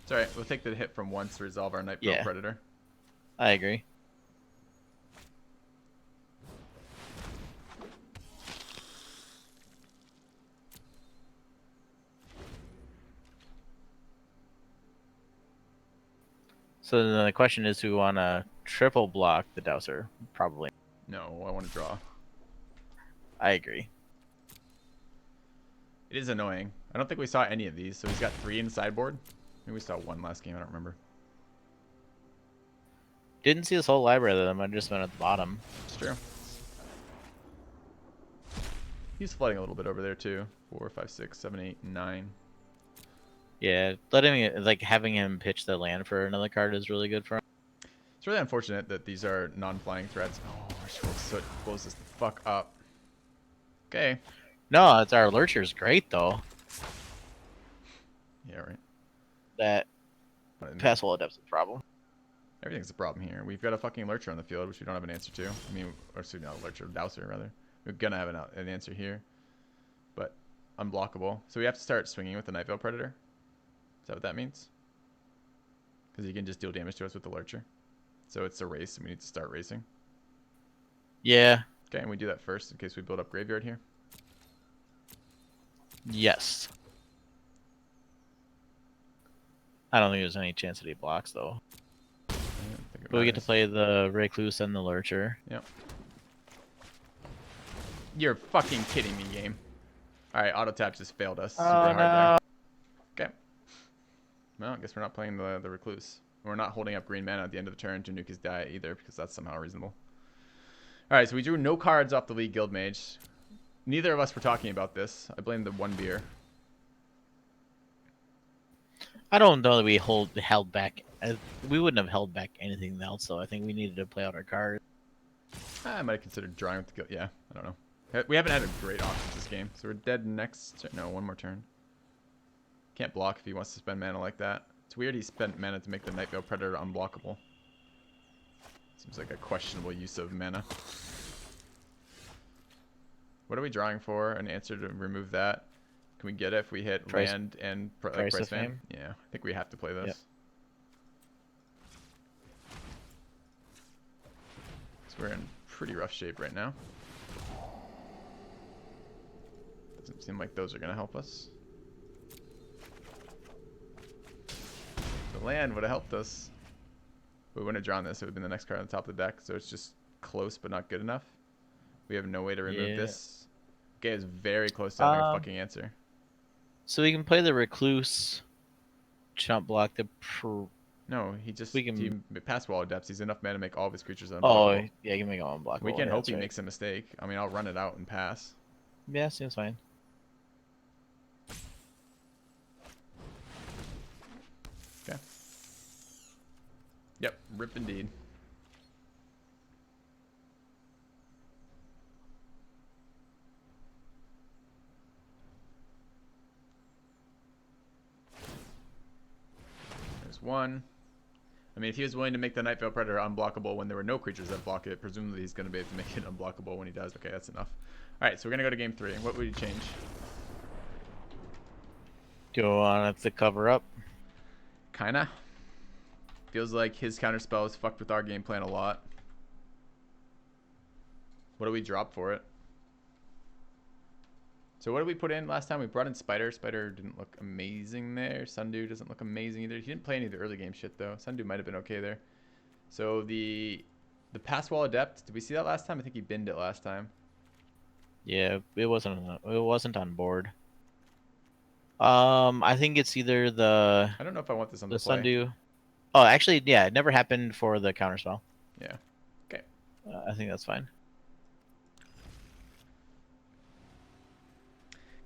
It's alright, we'll take the hit from once to resolve our Nightbill
Yeah.
Predator.
I agree. So then the question is, do we want to triple block the Dowser? Probably.
No, I want to draw.
I agree.
It is annoying. I don't think we saw any of these, so he's got 3 in the sideboard. Maybe we saw 1 last game, I don't remember.
Didn't see this whole library of them. I just went at the bottom.
It's true. He's flooding a little bit over there too. 4, 5, 6, 7, 8, 9.
Yeah, letting like having him pitch the land for another card is really good for him.
It's really unfortunate that these are non-flying threats. Oh, our Swirl Soot blows this the fuck up. Okay.
No, it's our lurcher's great though.
Yeah, right.
That pass wall depth's a problem.
Everything's a problem here. We've got a fucking Lurcher on the field, which we don't have an answer to. I mean, or excuse me, not a Lurcher, Dowser rather. We're gonna have an answer here, but unblockable. So we have to start swinging with the Nightveil Predator. Is that what that means? Because he can just deal damage to us with the Lurcher. So it's a race, and we need to start racing.
Yeah.
Okay, and we do that first in case we build up Graveyard here.
Yes. I don't think there's any chance that he blocks though. But we get to play the Recluse and the Lurcher.
Yep. You're fucking kidding me, game. Alright, auto tap just failed us. Super hard there. Okay. Well, I guess we're not playing the Recluse. We're not holding up green mana at the end of the turn to nuke his die either, because that's somehow reasonable. Alright, so we drew no cards off the League Guildmage. Neither of us were talking about this. I blame the one beer.
I don't know that we held back. We wouldn't have held back anything else, so I think we needed to play out our cards.
I might have considered drawing with the guild. Yeah, I don't know. We haven't had a great offense this game, so we're dead next. No, one more turn. Can't block if he wants to spend mana like that. It's weird he spent mana to make the Nightveil Predator unblockable. Seems like a questionable use of mana. What are we drawing for? An answer to remove that? Can we get it if we hit land and
Price of
Fame?
Fame?
Yeah, I think we have to play this.
Yep.
So we're in pretty rough shape right now. Doesn't seem like those are going to help us. The land would have helped us. But we wouldn't have drawn this. It would have been the next card on the top of the deck. So it's just close but not good enough. We have no way to remove this. Okay, it's very close to having a fucking answer.
So we can play the Recluse, chump block the.
No, he just
We can-
he pass wall of depths. He's enough mana to make all of his creatures
Oh,
unblockable.
yeah, you can make it unblockable.
We can
yeah,
hope
that's
he
right.
makes a mistake. I mean, I'll run it out and pass.
Yeah, seems fine.
Okay. Yep, rip indeed. There's one. I mean, if he was willing to make the Nightveil Predator unblockable when there were no creatures that block it, presumably he's going to be able to make it unblockable when he does. Okay, that's enough. Alright, so we're going to go to game 3. What would you change?
Do you want it to cover up?
Kinda. Feels like his counterspell has fucked with our game plan a lot. What do we drop for it? So what did we put in last time? We brought in Spider. Spider didn't look amazing there. Sundew doesn't look amazing either. He didn't play any of the early game shit though. Sundew might have been okay there. So the pass wall adept, did we see that last time? I think he binned it last time.
Yeah, it wasn't on board. I think it's either the
I don't know if I want this on
the
the play.
Sundew. Oh, actually, yeah, it never happened for the counterspell.
Yeah. Okay.
I think that's fine.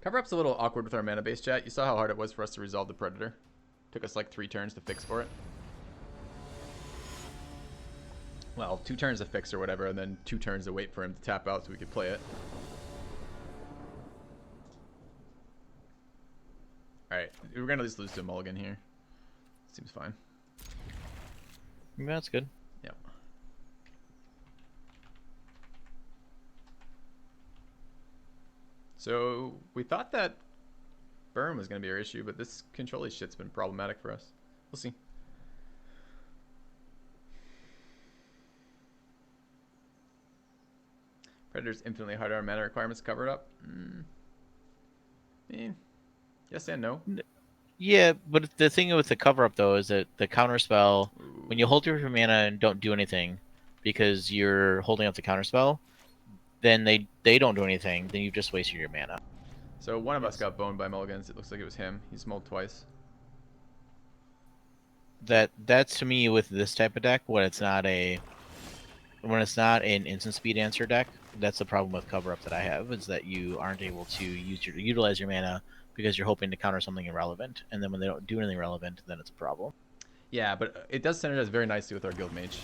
Cover up's a little awkward with our mana base, chat. You saw how hard it was for us to resolve the Predator. Took us like 3 turns to fix for it. Well, 2 turns to fix or whatever, and then 2 turns to wait for him to tap out so we could play it. Alright, we're gonna at least lose to a mulligan here. Seems fine.
Yeah, that's good.
Yep. So, we thought that burn was gonna be our issue, but this control shit's been problematic for us. We'll see. Predator's infinitely harder on mana requirements covered up. Yes and no.
Yeah, but the thing with the cover up though is that the counter spell, when you hold your mana and don't do anything because you're holding up the counter spell, then they don't do anything. Then you've just wasted your mana.
So one of us got boned by mulligans. It looks like it was him. He's mulled twice.
That's to me with this type of deck when it's not an instant speed answer deck. That's the problem with cover up that I have, is that you aren't able to utilize your mana because you're hoping to counter something irrelevant, and then when they don't do anything relevant, then it's a problem.
Yeah, but it does synergize very nicely with our guild mage.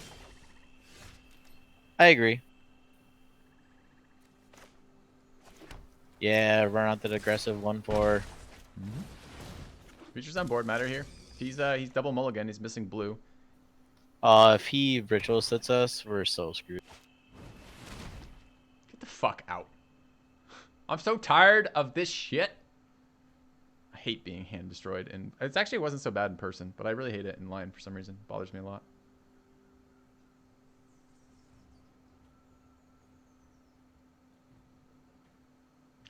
I agree. Yeah, run out that aggressive 1/4.
Creatures on board matter here. He's double mulligan. He's missing blue.
If he ritual sits us, we're so screwed.
Get the fuck out. I'm so tired of this shit. I hate being hand destroyed, and it actually wasn't so bad in person, but I really hate it in line for some reason. It bothers me a lot.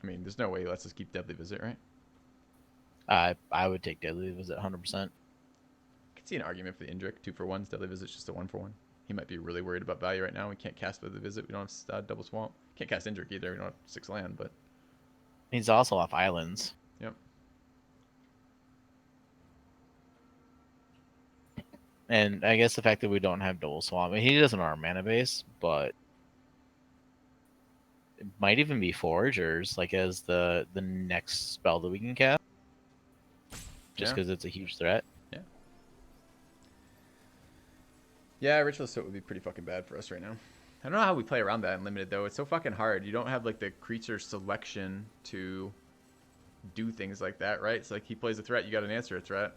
I mean, there's no way he lets us keep Deadly Visit, right?
I would take Deadly Visit 100%.
I could see an argument for the Indrik. 2-for-1s. Deadly Visit's just a 1-for-1. He might be really worried about value right now. We can't cast Deadly Visit. We don't have double swamp. Can't cast Indrik either. We don't have 6 land, but...
He's also off islands.
Yep.
And I guess the fact that we don't have double swamp, I mean, he doesn't have our mana base, but it might even be Foragers, like as the next spell that we can cast, just because it's a huge threat.
Yeah. Yeah, Ritual Soot would be pretty fucking bad for us right now. I don't know how we play around that in Limited, though. It's so fucking hard. You don't have, like, the creature selection to do things like that, right? It's like he plays a threat, you got to answer a threat.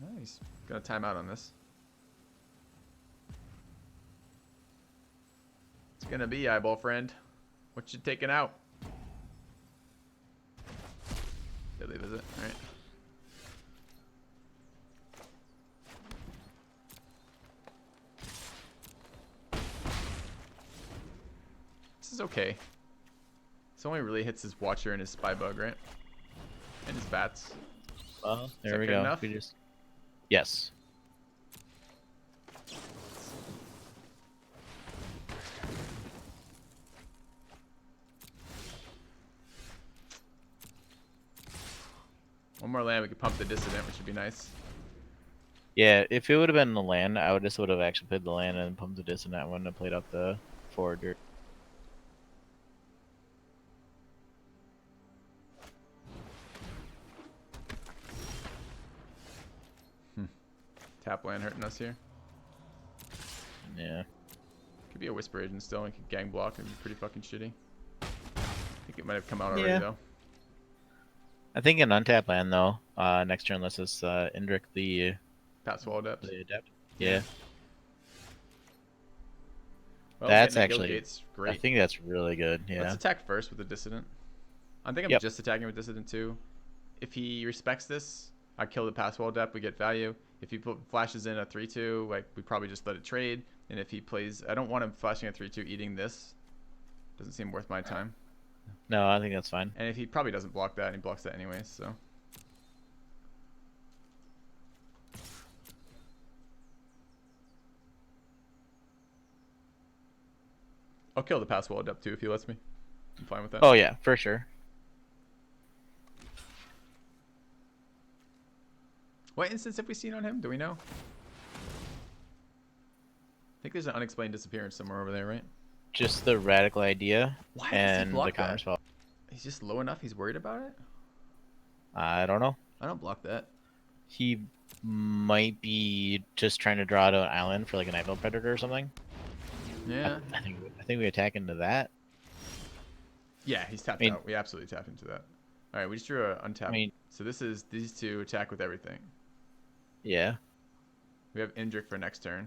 Oh, he's going to time out on this. It's going to be Eyeball Friend. What you taking out? Deadly Visit, alright. This is okay. This only really hits his Watcher and his Spy Bug, right? And his Bats.
There we go.
Enough?
Yes.
One more land, we could pump the Dissident, which would be nice.
Yeah, if it would have been the land, I would have actually played the land and pumped the dissonant. I wouldn't have played up the Forager.
Tap land hurting us here.
Yeah.
Could be a Whisper Agent still and could gang block and be pretty fucking shitty. I think it might have come out already though.
I think an untapped land though. Next turn lets us Indrik the
Pass-Wall Adept.
Yeah.
Well,
That's
getting the Guild
actually
Gate's great.
I think that's really good. Yeah.
Let's attack first with the Dissident. I think I'm just attacking with Dissident too. If he respects this, I kill the Pass-Wall Adept, we get value. If he flashes in a 3-2, like we probably just let it trade. And if he plays, I don't want him flashing a 3-2 eating this. Doesn't seem worth my time.
No, I think that's fine.
And if he probably doesn't block that, and he blocks that anyways, so. I'll kill the Pass-Wall Adept too if he lets me. I'm fine with that.
Oh yeah, for sure.
What instance have we seen on him? Do we know? I think there's an unexplained disappearance somewhere over there, right?
Just the radical idea
Why does he
and
block
the counter
that?
spell.
He's just low enough. He's worried about it.
I don't know.
I don't block that.
He might be just trying to draw out an island for like a Nightmare Predator or something.
Yeah.
I think we attack into that.
Yeah, he's tapped
I mean,
out. We absolutely tapped into that. All right, we just drew a untap.
I mean,
So this is these two attack with everything.
yeah.
We have Indrik for next turn.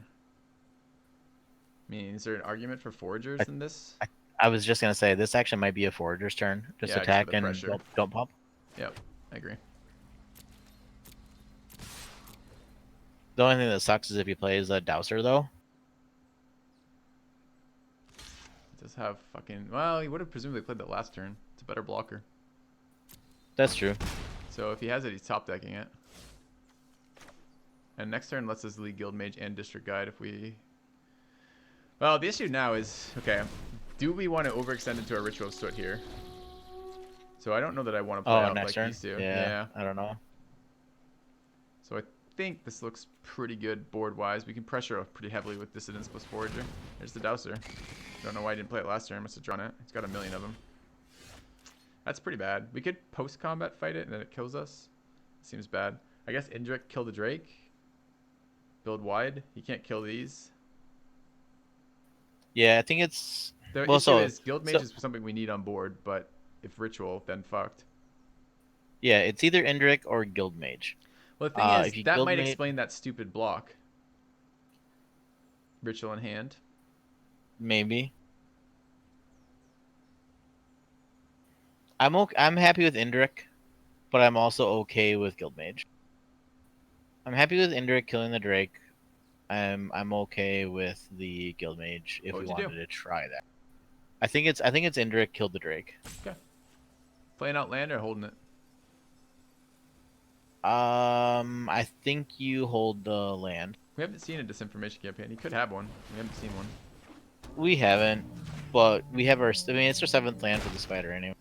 I mean, is there an argument for foragers
I,
in this?
I was just gonna say this actually might be a forager's turn. Just
Yeah, I guess for
attack
the
and
pressure.
don't pump.
Yep, I agree.
The only thing that sucks is if he plays a Dowser though.
It does have fucking. Well, he would have presumably played that last turn. It's a better blocker.
That's true.
So if he has it, he's top decking it. And next turn lets us lead Guild Mage and District Guide if we. Well, the issue now is okay. Do we want to overextend into a Ritual of Soot here? So I don't know that I want to play out
next
like
turn.
these two.
Yeah, I don't know.
So I think this looks pretty good board-wise. We can pressure pretty heavily with Dissidence plus Forager. There's the Dowser. Don't know why I didn't play it last turn. Must have drawn it. He's got a million of them. That's pretty bad. We could post-combat fight it and then it kills us. Seems bad. I guess Indrik kill the Drake. Build wide. He can't kill these.
Yeah, I think it's
The
well,
issue is Guild Mage
so-
is something we need on board, but if Ritual, then fucked.
yeah, it's either Indrik or Guild Mage.
Well, the thing
If
is,
you
that
Guild
might
Mage-
explain that stupid block. Ritual in hand.
Maybe. I'm happy with Indrik, but I'm also okay with Guild Mage. I'm happy with Indrik killing the Drake. I'm okay with the Guild Mage if
What
we
would you
wanted
do?
to try that. I think it's Indrik killed the Drake.
Playing out land or holding it?
I think you hold the land.
We haven't seen a disinformation campaign. He could have one. We haven't seen one.
We haven't, but we have our. I mean, it's our 7th land for the spider anyway.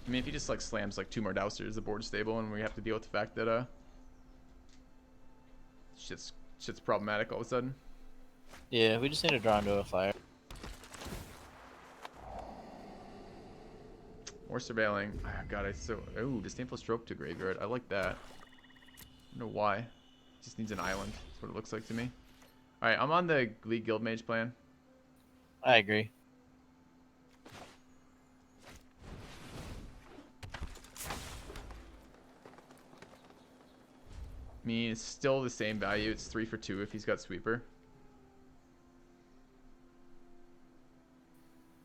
I mean, if he just like slams like 2 more Dowsers, the board's stable, and we have to deal with the fact that shit's problematic all of a sudden.
Yeah, we just need to draw into a flyer.
Or surveilling. Oh, God, disdainful stroke to graveyard. I like that. I don't know why. Just needs an island. That's what it looks like to me. All right, I'm on the League Guild Mage plan.
I agree.
I mean, it's still the same value. It's 3 for 2 if he's got Sweeper.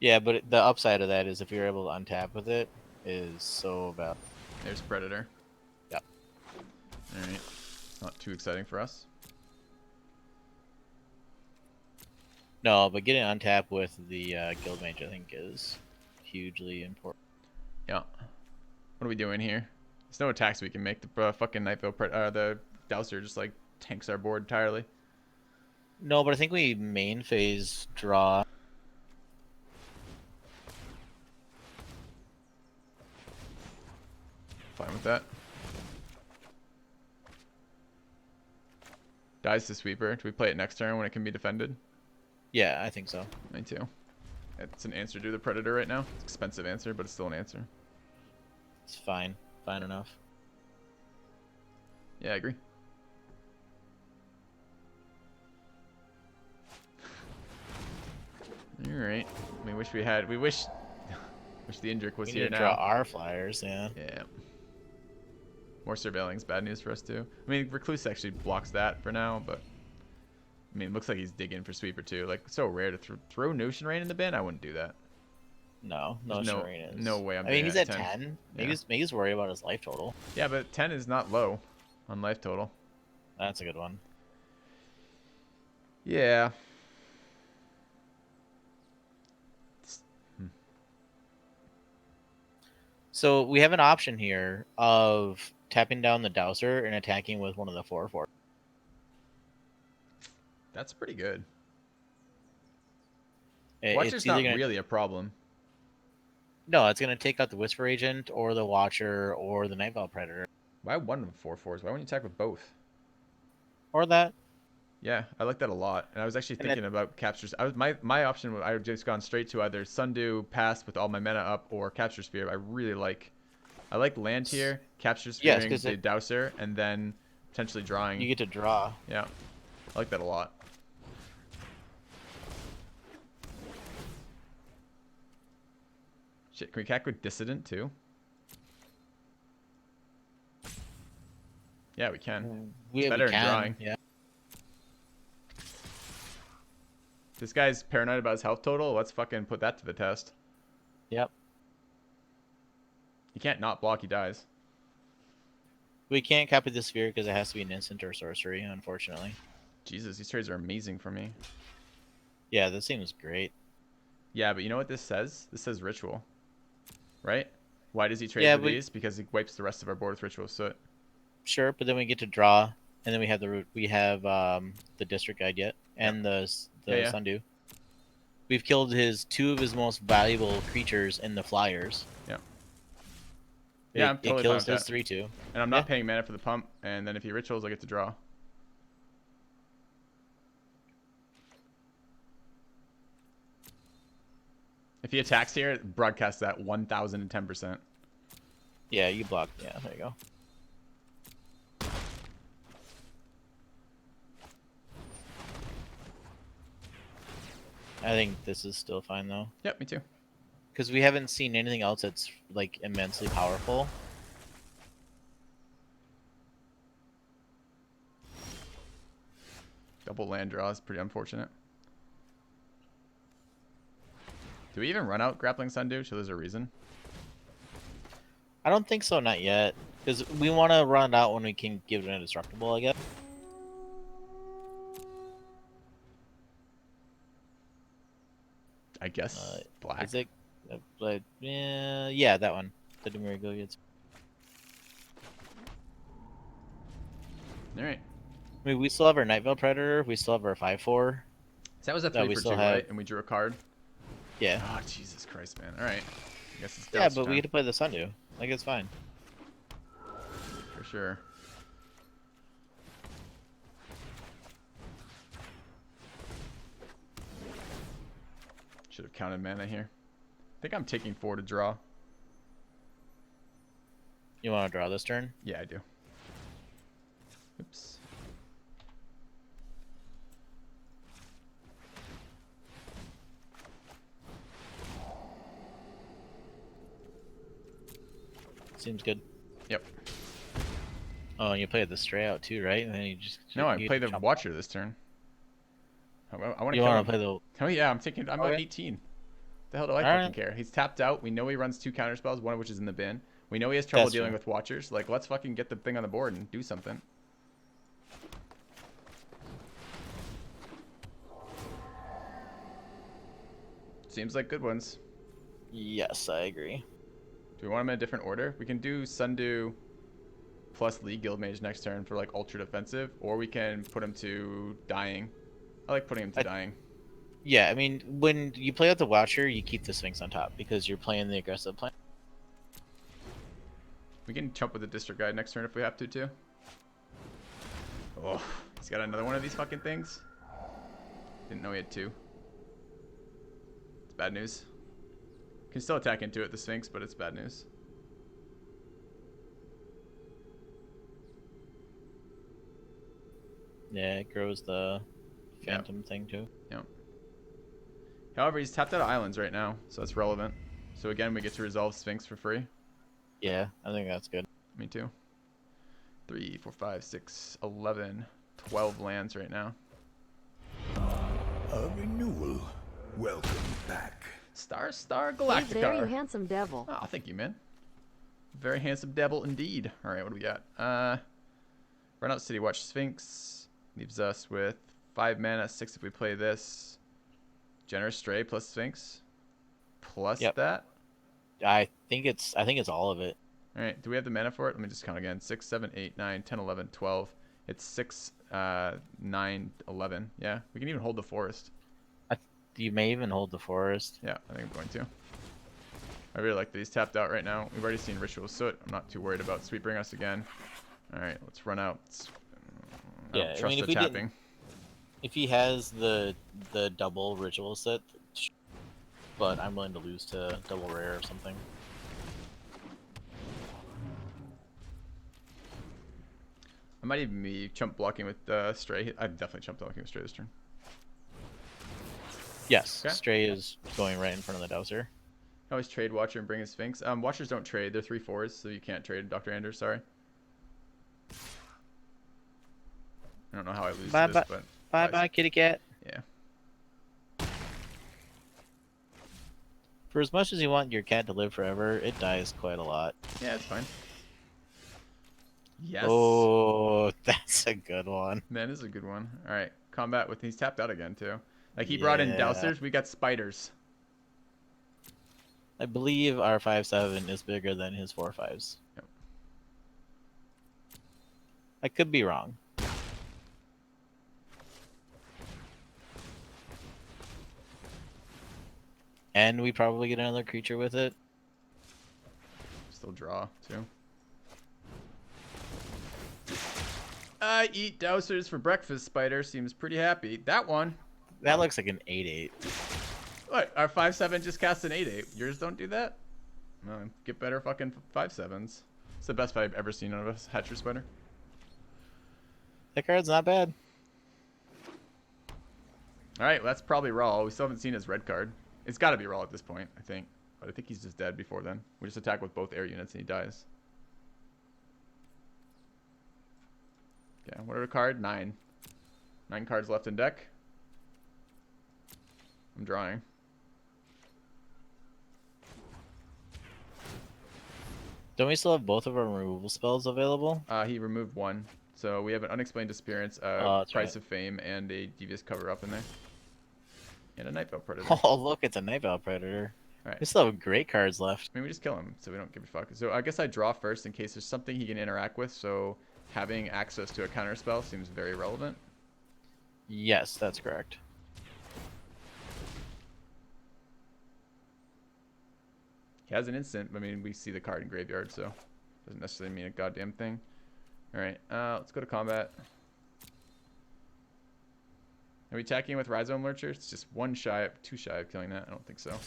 Yeah, but the upside of that is if you're able to untap with it, is so bad.
There's Predator.
Yep.
All right. Not too exciting for us.
No, but getting untap with the Guild Mage, I think, is hugely important.
Yeah. What are we doing here? There's no attacks we can make. The fucking the Dowser just like tanks our board entirely.
No, but I think we main phase draw.
Fine with that. Dies to Sweeper. Do we play it next turn when it can be defended?
Yeah, I think so.
Me too. It's an answer to the Predator right now. It's an expensive answer, but it's still an answer.
It's fine. Fine enough.
Yeah, I agree. Alright. We wish we wish the Indrik was
We
here
need to
now.
draw our flyers, yeah.
Yeah. More surveilling's bad news for us too. I mean, Recluse actually blocks that for now, but I mean, it looks like he's digging for Sweeper too. Like, it's so rare to throw Notion Rain in the bin. I wouldn't do that.
No,
There's no-
Serenas.
no way I'm
I mean,
doing
he's
that
at
at
10.
10.
Maybe,
Yeah.
maybe he's worried about his life total.
Yeah, but 10 is not low on life total.
That's a good one.
Yeah.
So we have an option here of tapping down the Dowser and attacking with one of the 4/4.
That's pretty good.
It's
Watcher's
either
not
gonna,
really a problem.
No, it's going to take out the Whisper Agent or the Watcher or the Nightfall Predator.
Why one of the 4/4s? Why wouldn't you attack with both?
Or that.
Yeah, I like that a lot. And I was actually
And
thinking about captures. My option. I would just gone straight to either Sundew, pass with all my mana up, or capture sphere. I like land here, capture
Yes,
spearing
because
the Dowser, and then potentially drawing.
you get to draw.
Yeah, I like that a lot. Shit, can we cack with Dissident too? Yeah, we can.
We
better
can.
than drawing.
Yeah.
This guy's paranoid about his health total. Let's fucking put that to the test.
Yep.
You can't not block, he dies.
We can't copy the sphere because it has to be an instant or sorcery, unfortunately.
Jesus, these trades are amazing for me.
Yeah, this seems great.
Yeah, but you know what this says? This says ritual. Right? Why does he trade
Yeah,
for
but-
these? Because he wipes the rest of our board with ritual soot.
Sure, but then we get to draw, and then we have the district guide yet, and the
Yeah.
Sundew. We've killed two of his most valuable creatures in the flyers.
Yeah. Yeah, I'm totally fine
kills
with
his
that.
3/2.
And I'm not paying mana for the pump, and then if he rituals, I get to draw. If he attacks here, broadcast that 1010%.
Yeah, you block. Yeah, there you go. I think this is still fine though,
Yep, me too.
because we haven't seen anything else that's like immensely powerful.
Double land draw is pretty unfortunate. Do we even run out Grappling Sundew? So there's a reason.
I don't think so, not yet, because we want to run it out when we can give it indestructible, I guess.
I guess black.
Is it? But yeah, that one. The Demirigo gets.
All right.
I mean, we still have our Night Veil Predator. We still have our 5/4.
So that was a
No,
3
we
for
still
2,
have-
right? And we drew a card.
Yeah.
Oh, Jesus Christ, man. All right. I guess it's
Yeah,
Doubt's
but
turn,
we get to play the Sundew. Like, it's fine.
for sure. Should have counted mana here. I think I'm taking 4 to draw.
You want to draw this turn?
Yeah, I do. Oops.
Seems good.
Yep.
Oh, and you play the Stray out too, right? And then you just
No, I
you
play the
jump-
Watcher this turn. I want to
You
kill
want
him.
to play the?
Oh yeah, I'm at
Okay.
18. The hell do I
All
fucking care? He's tapped out. We know he runs 2 counter spells, one of which is in the bin. We know he has trouble
That's
dealing
true.
with Watchers. Like, let's fucking get the thing on the board and do something. Seems like good ones.
Yes, I agree.
Do we want them in a different order? We can do Sundew plus League Guildmage next turn for like ultra defensive, or we can put him to Dying. I like putting him to Dying.
Yeah, I mean, when you play out the Watcher, you keep the Sphinx on top because you're playing the aggressive plan.
We can jump with the District Guide next turn if we have to too. Oh, he's got another one of these fucking things. Didn't know he had 2. It's bad news. Can still attack into it, the Sphinx, but it's bad news.
Yeah, it grows the Phantom thing too.
Yep. However, he's tapped out of islands right now, so that's relevant. So again, we get to resolve Sphinx for free.
Yeah, I think that's good.
Me too. 3, 4, 5, 6, 11, 12 lands right now.
A renewal. Welcome back.
Star
Hey there, you
Galactica.
handsome devil.
Oh, thank you, man. Very handsome devil indeed. All right, what do we got? Run out City Watch Sphinx. Leaves us with 5 mana, 6 if we play this. Generous Stray plus Sphinx. Plus
Yep.
that.
I think it's all of it.
All right, do we have the mana for it? Let me just count again. 6, 7, 8, 9, 10, 11, 12. It's 6, 9, 11. Yeah, we can even hold the forest.
You may even hold the forest.
Yeah, I think I'm going to. I really like that he's tapped out right now. We've already seen Ritual Soot. I'm not too worried about sweeping us again. All right, let's run out. I don't
Yeah, I
trust
mean, if
the
we
tapping.
didn't- If he has the double ritual set, but I'm willing to lose to double rare or something.
I might even be chump blocking with Stray. I've definitely chump blocking with Stray this turn.
Yes,
Okay.
Stray is going right in front of the Dowser.
Always trade Watcher and bring a Sphinx. Watchers don't trade. They're 3/4s, so you can't trade Dr. Anders. Sorry. I don't know how I lose
Bye
this,
bye,
but
bye bye, kitty cat.
yeah.
For as much as you want your cat to live forever, it dies quite a lot.
Yeah, it's fine. Yes.
Oh, that's a good one.
That is a good one. All right, combat with he's tapped out again too. Like he brought in
Yeah.
Dowsers, we got spiders.
I believe our 5/7 is bigger than his 4/5s.
Yep.
I could be wrong. And we probably get another creature with it.
Still draw too. I eat Dowsers for breakfast. Spider seems pretty happy. That one.
That looks like an 8/8.
What? Our 5/7 just cast an 8/8. Yours don't do that? No, get better fucking 5/7s. It's the best fight I've ever seen out of a Hatcher Spider.
That card's not bad.
Alright, well, that's probably Raw. We still haven't seen his red card. It's got to be Raw at this point, I think. But I think he's just dead before then. We just attack with both air units and he dies. Yeah, what are the card? 9. 9 cards left in deck. I'm drawing.
Don't we still have both of our removal spells available?
He removed one. So we have an Unexplained Disappearance,
that's
Price
right.
of Fame, and a Devious Cover Up in there. And a Nightveil Predator.
Oh, look, it's a Nightveil Predator.
Alright.
We still have great cards left.
I mean, we just kill him, so we don't give a fuck. So I guess I draw first in case there's something he can interact with, so having access to a counter spell seems very relevant.
Yes, that's correct.
He has an instant, but I mean, we see the card in graveyard, so doesn't necessarily mean a goddamn thing. Alright, let's go to combat. Are we attacking with Rhizome Lurcher? It's just too shy of killing that. I don't think so.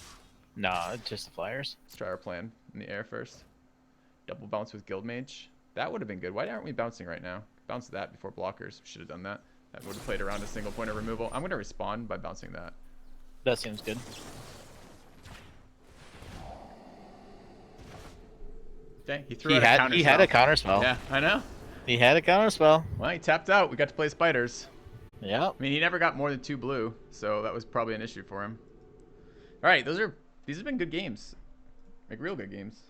Nah, just the flyers.
Let's try our plan in the air first. Double bounce with Guild Mage. That would have been good. Why aren't we bouncing right now? Bounce that before blockers. Should have done that. That would have played around a single point of removal. I'm going to respond by bouncing that.
That seems good.
Okay, he threw
He
out a
had
counter
he
spell.
had a counter spell.
Yeah, I know.
He had a counter spell.
Well, he tapped out. We got to play spiders.
Yep.
I mean, he never got more than 2 blue, so that was probably an issue for him. All right, these have been good games. Like real good games.